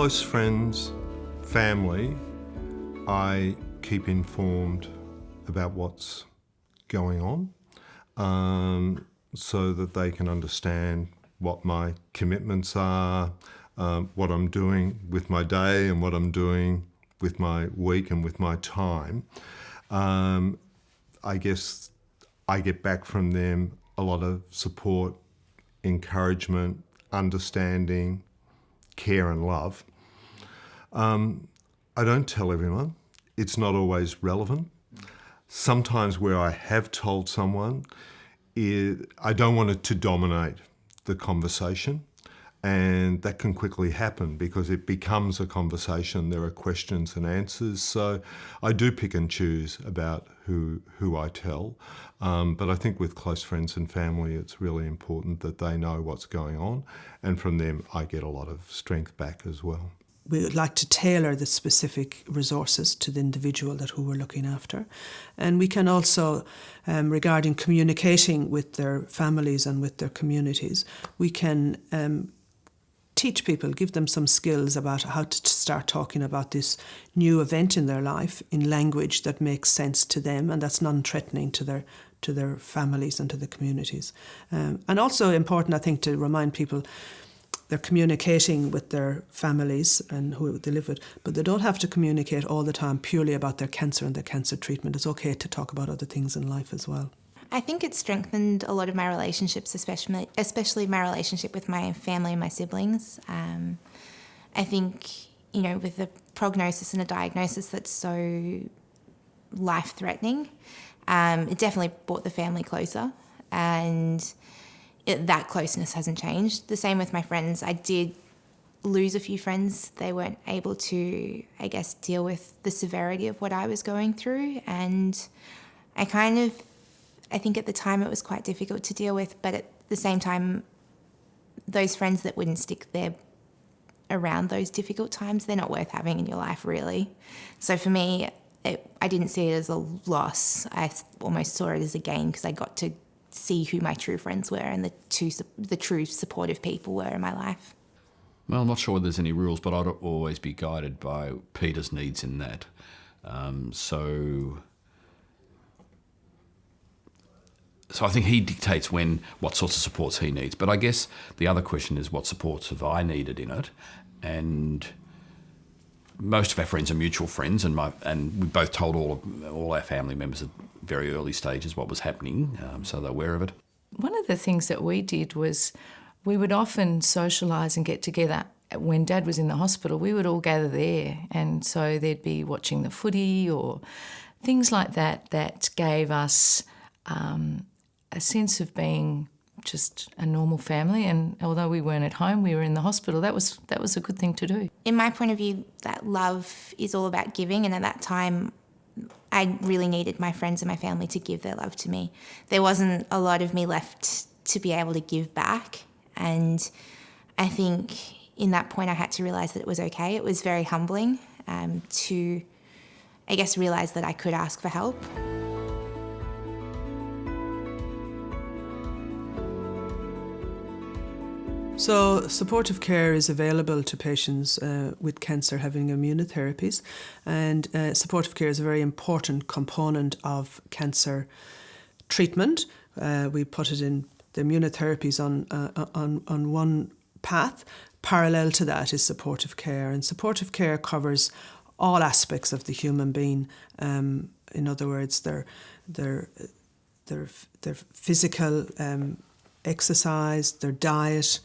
close friends, family, I keep informed about what's going on, so that they can understand what my commitments are, what I'm doing with my day and what I'm doing with my week and with my time. I guess I get back from them a lot of support, encouragement, understanding, care and love. I don't tell everyone. It's not always relevant. Sometimes where I have told someone, I don't want it to dominate the conversation, and that can quickly happen because it becomes a conversation. There are questions and answers, so I do pick and choose about who I tell. But I think with close friends and family, it's really important that they know what's going on, and from them I get a lot of strength back as well. We would like to tailor the specific resources to the individual who we're looking after. And we can also, regarding communicating with their families and with their communities, we can teach people, give them some skills about how to start talking about this new event in their life in language that makes sense to them and that's non-threatening to their families and to the communities. And also important, I think, to remind people they're communicating with their families and who they live with, but they don't have to communicate all the time purely about their cancer and their cancer treatment. It's okay to talk about other things in life as well. I think it's strengthened a lot of my relationships, especially my relationship with my family and my siblings. I think, with a prognosis and a diagnosis that's so life-threatening, it definitely brought the family closer, and that closeness hasn't changed. The same with my friends. I did lose a few friends. They weren't able to, deal with the severity of what I was going through, and I think at the time it was quite difficult to deal with, but at the same time, those friends that wouldn't stick there around those difficult times, they're not worth having in your life, really. So for me, I didn't see it as a loss. I almost saw it as a gain because I got to see who my true friends were and the true supportive people were in my life. Well, I'm not sure there's any rules, but I'd always be guided by Peter's needs in that. So I think he dictates what sorts of supports he needs. But I guess the other question is, what supports have I needed in it? And most of our friends are mutual friends, and we both told all our family members at very early stages what was happening, so they're aware of it. One of the things that we did was we would often socialise and get together. When Dad was in the hospital, we would all gather there, and so they'd be watching the footy or things like that gave us a sense of being just a normal family, and although we weren't at home, we were in the hospital. That was a good thing to do. In my point of view, that love is all about giving, and at that time I really needed my friends and my family to give their love to me. There wasn't a lot of me left to be able to give back, and I think in that point I had to realise that it was okay. It was very humbling to, realise that I could ask for help. So supportive care is available to patients with cancer having immunotherapies, and supportive care is a very important component of cancer treatment. We put it in the immunotherapies on one path. Parallel to that is supportive care, and supportive care covers all aspects of the human being. In other words, their physical exercise, their diet,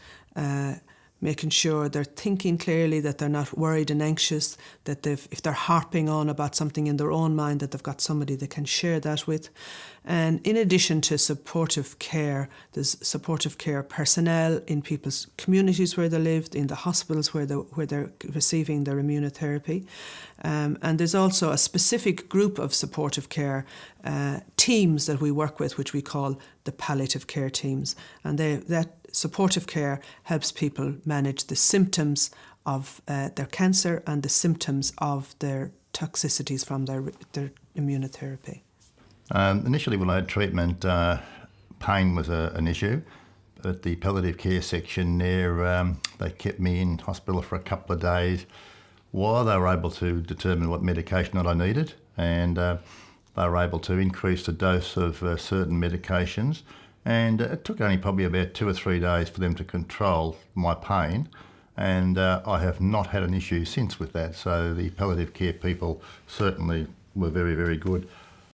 making sure they're thinking clearly, that they're not worried and anxious, that if they're harping on about something in their own mind, that they've got somebody they can share that with. And in addition to supportive care, there's supportive care personnel in people's communities where they live, in the hospitals where they're receiving their immunotherapy. And there's also a specific group of supportive care teams that we work with, which we call the palliative care teams. And that supportive care helps people manage the symptoms of their cancer and the symptoms of their toxicities from their immunotherapy. Initially when I had treatment, pain was an issue, at the palliative care section there, they kept me in hospital for a couple of days while they were able to determine what medication that I needed, and they were able to increase the dose of certain medications, and it took only probably about 2 or 3 days for them to control my pain, and I have not had an issue since with that. So the palliative care people certainly were very, very good.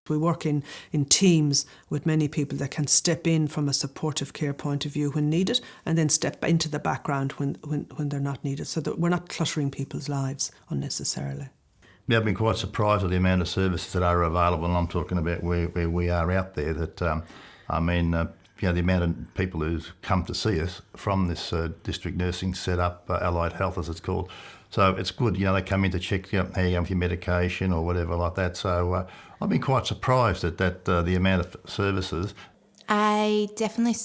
We work in teams with many people that can step in from a supportive care point of view when needed, and then step into the background when they're not needed, so that we're not cluttering people's lives unnecessarily. Yeah, I've been quite surprised at the amount of services that are available, and I'm talking about where we are out there. That the amount of people who's come to see us from this district nursing setup, allied health as it's called. So it's good, they come in to check how you go with your medication or whatever like that. So I've been quite surprised at that, the amount of services. I definitely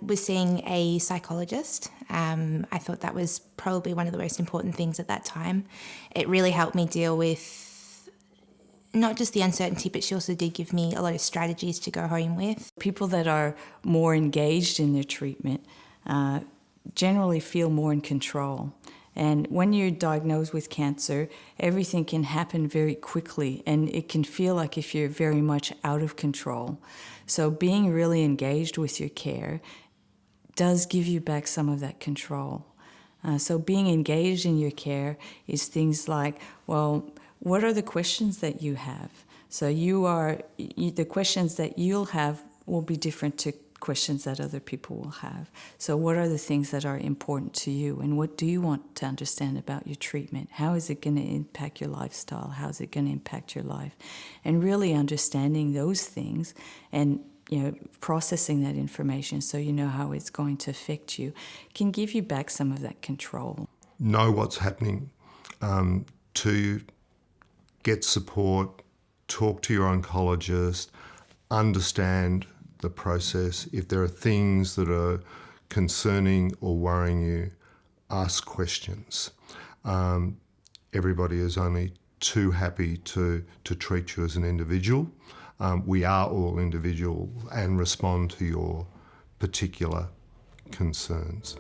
was seeing a psychologist. I thought that was probably one of the most important things at that time. It really helped me deal with not just the uncertainty, but she also did give me a lot of strategies to go home with. People that are more engaged in their treatment generally feel more in control. And when you're diagnosed with cancer, everything can happen very quickly, and it can feel like if you're very much out of control. So being really engaged with your care does give you back some of that control. So being engaged in your care is things like, well, what are the questions that you have? So the questions that you'll have will be different to questions that other people will have. So what are the things that are important to you, and what do you want to understand about your treatment? How is it going to impact your lifestyle? How is it going to impact your life? And really understanding those things and processing that information so you know how it's going to affect you can give you back some of that control. Know what's happening, to get support, talk to your oncologist, understand the process. If there are things that are concerning or worrying you, ask questions. Everybody is only too happy to treat you as an individual. We are all individuals and respond to your particular concerns.